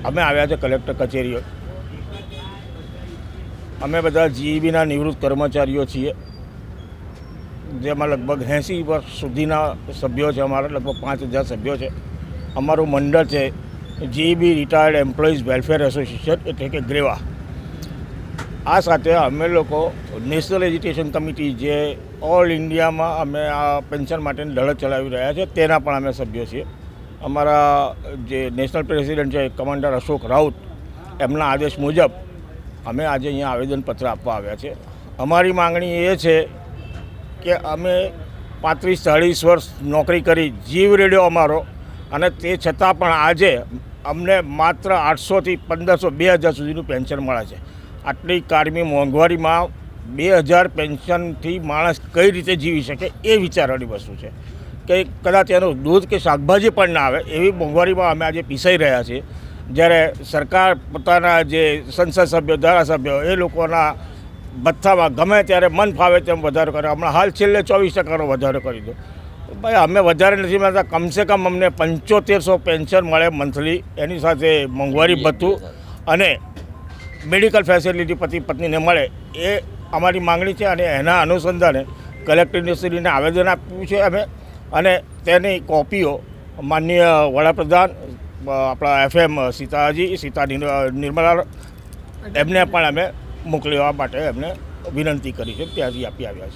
અમે આવ્યા છે કલેક્ટર કચેરીએ. અમે બધા જીઈબીના નિવૃત્ત કર્મચારીઓ છીએ, જેમાં લગભગ 80 વર્ષ સુધીના સભ્યો છે. અમારા લગભગ 5000 સભ્યો છે. અમારું મંડળ છે GEB retired employees welfare association, એટલે કે ગ્રેવા. આ સાથે અમે લોકો નેશનલ એજ્યુકેશન કમિટી, જે ઓલ ઇન્ડિયામાં અમે આ પેન્શન માટેની લડત ચલાવી રહ્યા છે, તેના પણ અમે સભ્યો છીએ. અમારા જે નેશનલ પ્રેસિડેન્ટ છે કમાન્ડર અશોક રાઉત, એમના આદેશ મુજબ અમે આજે અહીંયા આવેદનપત્ર આપવા આવ્યા છે. અમારી માંગણી એ છે કે અમે 35-40 વર્ષ નોકરી કરી, જીવ રેડ્યો અમારો, અને તે છતાં પણ આજે અમને માત્ર 800થી 1500 2000 સુધીનું પેન્શન મળે છે. આટલી કાળમી મોંઘવારીમાં 2000 પેન્શનથી માણસ કઈ રીતે જીવી શકે એ વિચારવાની વસ્તુ છે કે કદાચ એનું દૂધ કે શાકભાજી પણ ના આવે એવી મોંઘવારીમાં અમે આજે પીસાઈ રહ્યા છીએ. જ્યારે સરકાર પોતાના જે સંસદ સભ્યો, ધારાસભ્યો, એ લોકોના ભથ્થામાં ગમે ત્યારે મન ફાવે તેમ વધારો કરે. હમણાં હાલ છેલ્લે 24% વધારો કરી દો. ભાઈ અમે વધારે નથી મળતા, કમસે કમ અમને 7500 પેન્શન મળે મંથલી. એની સાથે મોંઘવારી ભથ્થું અને મેડિકલ ફેસિલિટી પતિ પત્નીને મળે, એ અમારી માંગણી છે. અને એના અનુસંધાને કલેક્ટરશ્રીને આવેદન આપ્યું છે અમે, અને તેની કોપીઓ માનનીય વડાપ્રધાન આપણા FM સીતા નિર્મલા એમને પણ અમે મોકલવા માટે એમને વિનંતી કરી છે. ત્યાંથી આપી આવ્યા છે.